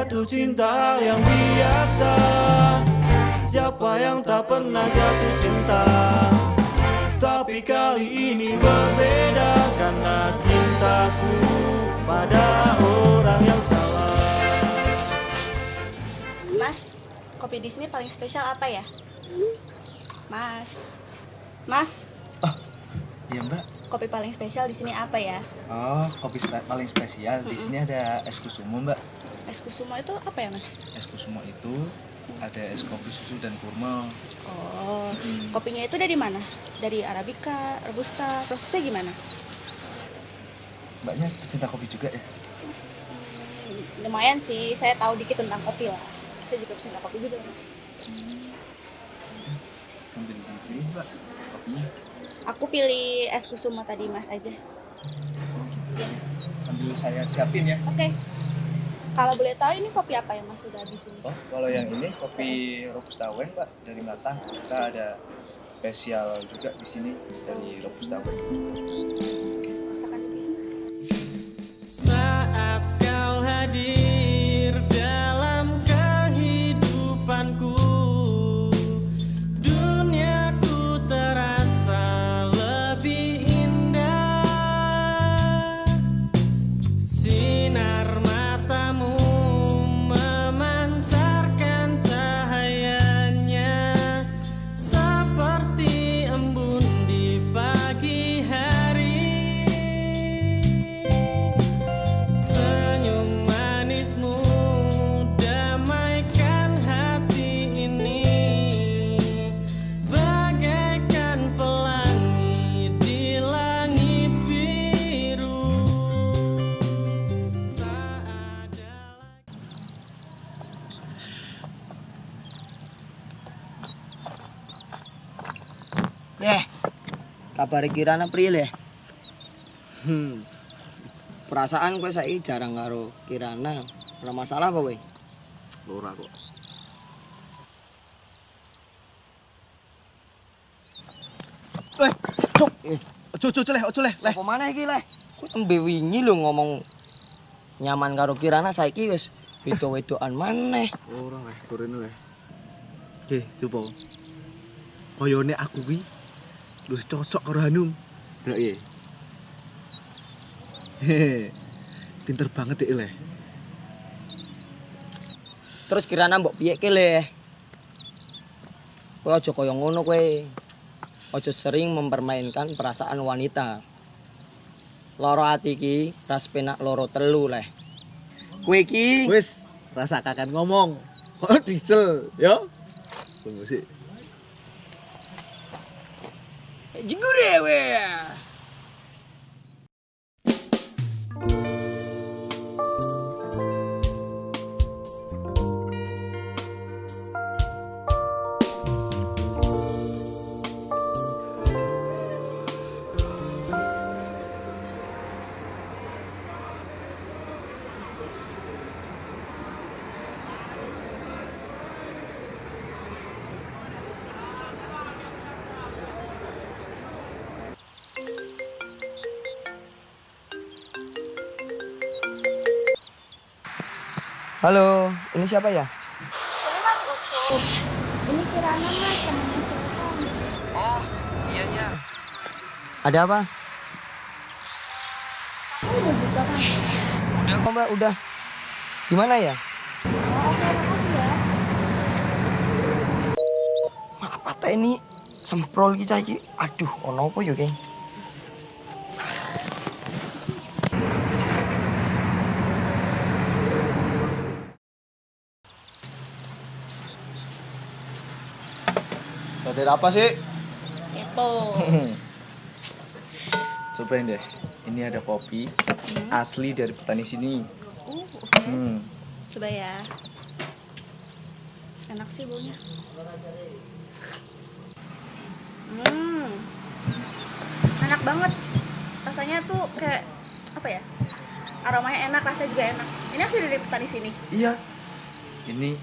jatuh cinta yang biasa. Siapa yang tak pernah jatuh cinta? Tapi kali ini berbeda karena cintaku pada orang yang salah. Mas, kopi di sini paling spesial apa ya? Mas. Iya mbak. Kopi paling spesial di sini apa ya? Oh, kopi paling spesial di sini ada es kusumo mbak. Es kusumo itu apa ya, Mas? Es kusumo itu ada es kopi susu dan kurma. Oh, kopinya itu dari mana? Dari Arabica, Robusta, prosesnya gimana? Mbaknya pecinta kopi juga ya? Lumayan sih, saya tahu dikit tentang kopi lah. Saya juga pecinta kopi juga, Mas. Sambil dipilih mbak kopinya. Aku pilih es kusumo tadi, Mas aja. Ya. Sambil saya siapin ya. Oke. Kalau boleh tahu ini kopi apa yang Mas sudah habisin? Oh, kalau yang ini kopi Robusta Wen mbak dari Matang. Kita ada spesial juga di sini dari Robusta Wen. Silakan dipilih, Mas. Saat kau hadir dalam kehidupanku, duniaku terasa lebih indah. Sinar matamu memancarkan cahayanya seperti embun di pagi hari. Senyum manismu damaikan hati ini, bagaikan pelangi di langit biru. Tak ada lagi. Kabar Kirana priye le? Perasaan kowe saiki jarang karo Kirana. Ora masalah apa kowe? Ora kok. Cuk. Ojo leh. Apa maneh iki le? Kowe tembe wingi lho ngomong nyaman karo Kirana saiki wis wedo-wedoan maneh. Ora leh, turune leh. Oke, coba. Koyone aku kuwi luwih cocok karo Hanum. Ndak iya. Pinter banget dek leh. Terus Kirana mbok piyeke le? Kowe aja kaya ngono kowe. Aja sering mempermainkan perasaan wanita. Loro ati iki ras penak loro telu leh. Kowe iki Wis, rasa kakan ngomong. Kok diesel, ya? Tunggu sih. jegure we. Halo, ini siapa ya? Ini Mas Ucup. Ini Kirana, Mas, temannya Sultan. Oh, iya. Ada apa? Udah buka, Mas. Udah kok Mbak, udah. Gimana ya? Oh, oke, makasih ya. Malah patah ini semprol iki cah iki. Aduh, ono apa yo, Keng? Belajar apa sih? Itu. Cobain deh. Ini ada kopi asli dari petani sini. Oke. Hmm. Coba ya. Enak sih baunya. Enak banget. Rasanya tuh kayak apa ya? Aromanya enak, rasanya juga enak. Ini asli dari petani sini. Iya. Ini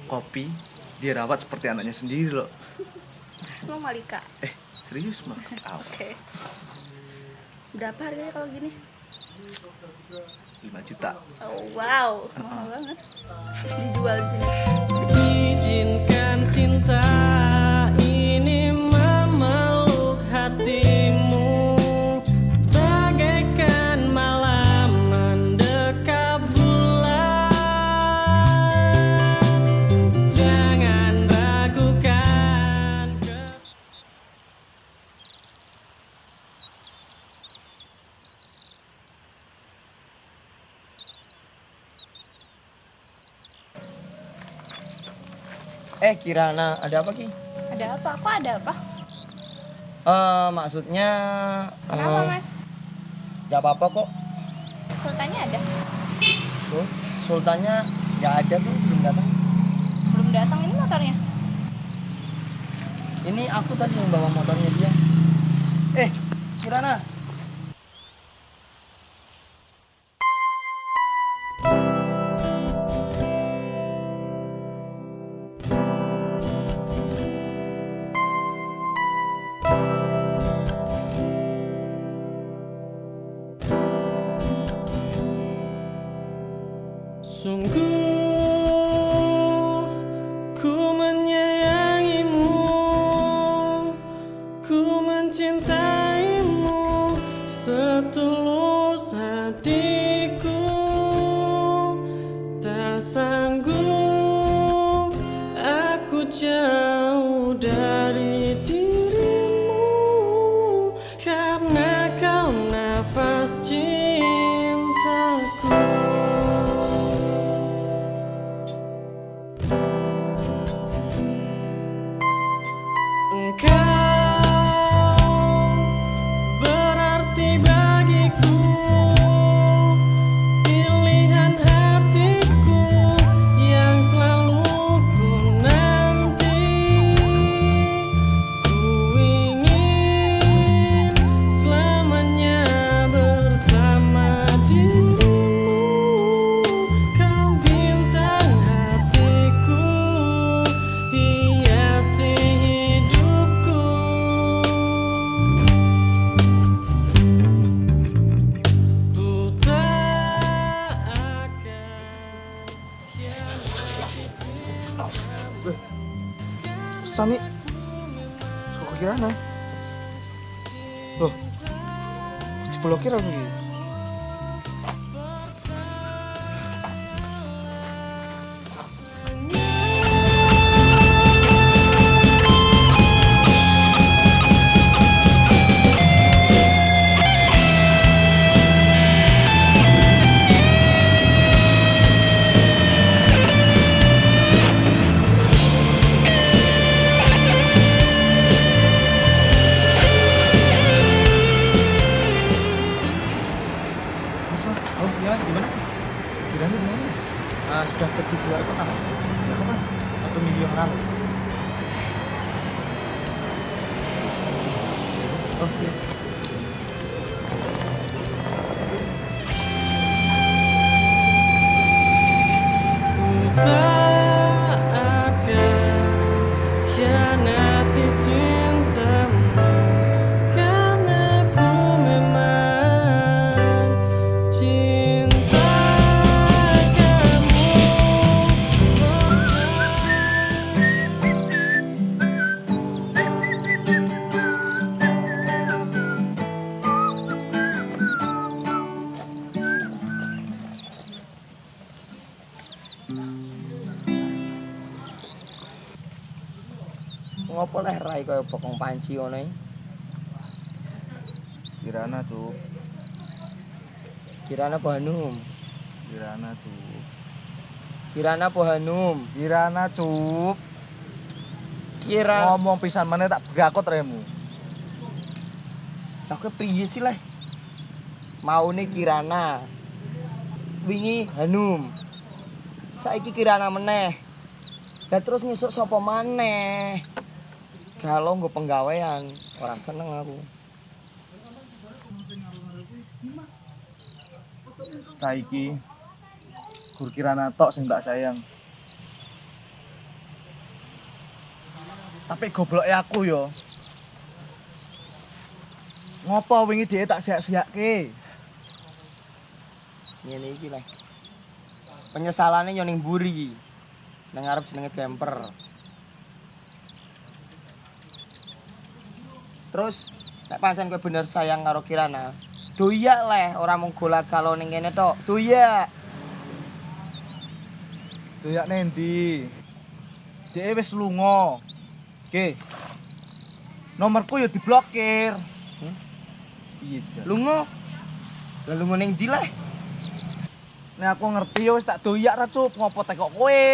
kopi dia rawat seperti anaknya sendiri loh. Emang Malika. Serius mah? Oke. Berapa harganya kalau gini? 5 juta. Oh, wow, mahal banget. Dijual di sini. Izinkan cinta ini memeluk hatimu bagaikan malam mendekap bulan. Jangan ragukan Kirana, ada apa Ki? Ada apa? Kok ada apa? Maksudnya Kenapa, Mas? gak apa-apa kok. Sultannya ada? Sultannya gak ada tuh, belum datang. Belum datang, ini motornya. Ini aku tadi yang bawa motornya dia. Kirana. Sungguh ku menyayangimu, ku mencintaimu setulus hatiku. Tak sanggup aku jauh dari dirimu, karena kau nafas cintaku. Engkau berarti bagiku, pilihan hatiku yang selalu ku nanti. Ku ingin selamanya bersama dirimu, kau bintang hatiku, hiasi hidupku. Ku tak akan hianati cintamu. Sami. Kok Kirana? Loh. Diblokir aku iki. Mas. Oh, iya Mas, gimana? Kirana gimana? Sudah pergi keluar kota. Sudah kapan? 1 minggu yang lalu. Oh, siap. Tak akan hianati cintamu, karena ku memang cinta kamu. Ngopo leh rai kaya bokong panci ngono iki? Kirana, Cuk. Kirana apa Hanum? Kirana, Cuk. Kirana apa Hanum? Kirana, Cuk. Kirana. Ngomong pisan meneh tak begakot remu. Lah kowe priye sih leh? Maune Kirana. Wingi Hanum. Saiki Kirana meneh. Lah terus ngesuk sapa maneh? Kalau nggo penggawean, ora seneng aku. Saiki Gur Kirana tok sing tak sayang. Tapi gobloke aku yo. Ngopo wingi dhewe tak siak-siakke? Ngene iki lah. Penyesalane yo ning mburi. Nang ngarep jenenge bemper. Terus nek pancen kowe bener sayang karo Kirana, doyak leh ora mung gola-galo ning kene tok. Doyak. Doyak nendi? Dhewe wis lunga. Oke. Nomorku ya diblokir. Piye, Jajal? Lunga. Lah lunga ning ndi leh? Nek aku ngerti ya wis tak doyak ra cup, ngopo tekok kowe?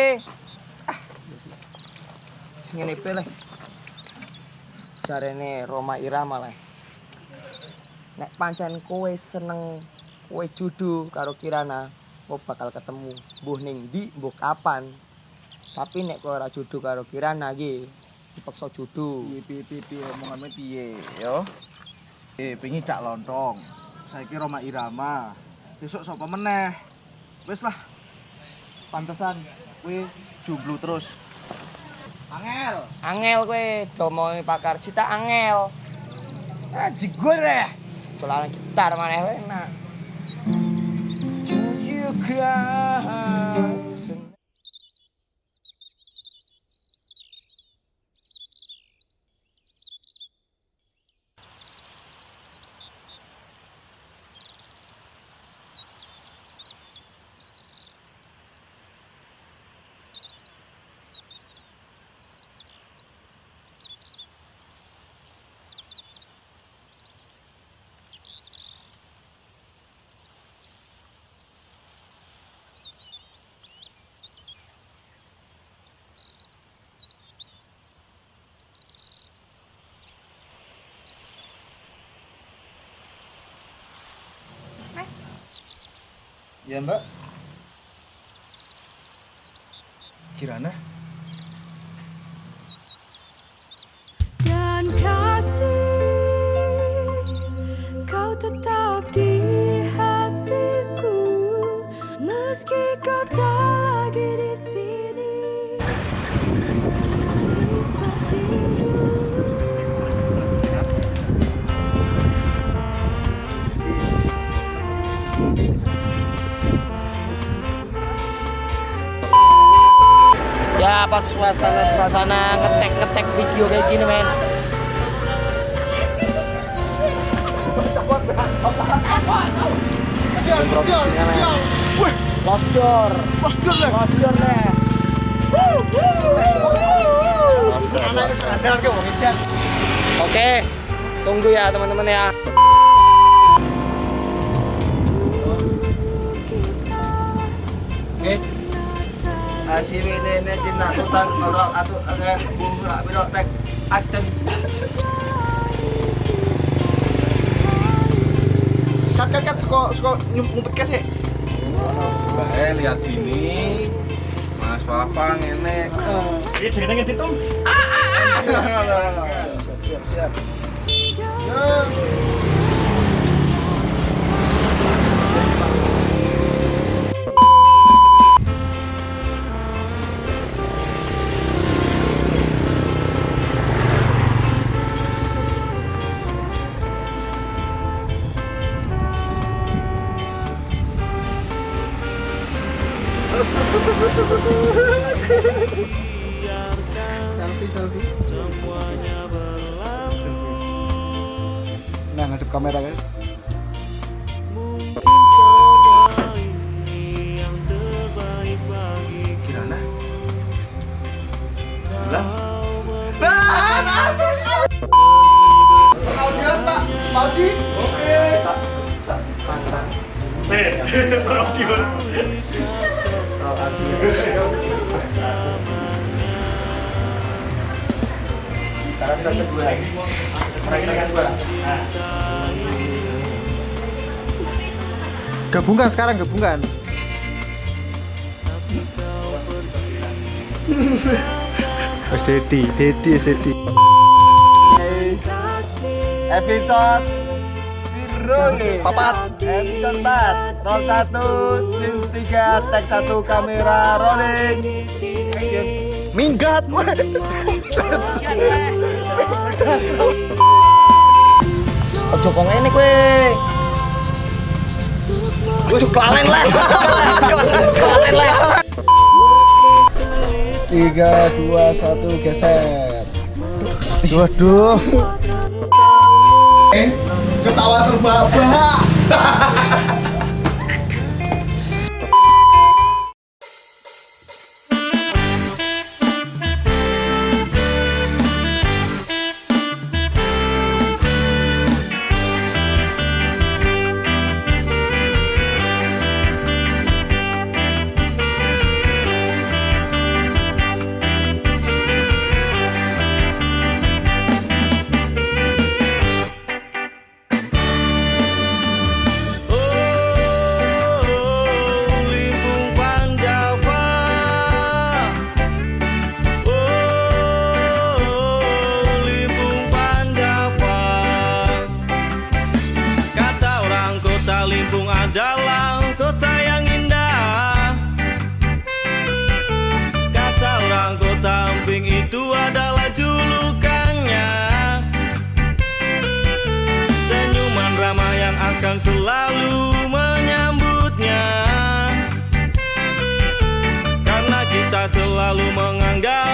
Sing ngene pe leh. Jarene Roma Irama leh. Nek pancen kowe seneng kowe judu karo Kirana, kowe bakal ketemu. Mbuh ning ndi, mbuh kapan. Tapi nek kowe ora judu karo Kirana iki, dipaksa judu. Piye omonganmu piye, yo? Pengen cak lontong. Saiki Roma Irama. Sesuk sapa meneh? Wis lah. Pantesan kowe jomblo terus. Angel kowe domongi pakar cita angel. Ah jigur ya. Tolaran gitar maneh kowe enak. Juga Mas, Ya, Mbak. Kirana? Dan kasih kau tetap di hatiku meski kau tak lagi di sini. Menangis seperti dulu. ya pas suasana ngetek video kayak gini men. Lost door deh. Oke, tunggu ya teman-teman ya. Asih ini cinta hutan orang atau agak bunga belok tek adem. Kat suka ngumpet ke sih. Lihat sini. Mas Papa ngene. Iki jenenge ngedit Tom. Siap. Selfie. Nah, ngadep kamera kan. Kirana? Bilang? Audio Pak Pauji. Oke. Audio. Sekarang kita kedua lagi. Rekan kedua. Gabungkan sekarang, gabungkan. Dedi. Episode Papat. Episode 4 Roll 1 Scene 3 Take 1 kamera rolling. Minggat. Ojo kok ngene kowe. Wis kelalen lah. Kelalen lah. 3, 2, 1 geser. Waduh. Ketawa terbahak-bahak. Limpung adalah kota yang indah. Kata orang kota Emping itu adalah julukannya. Senyuman ramah yang akan selalu menyambutnya, karena kita selalu menganggap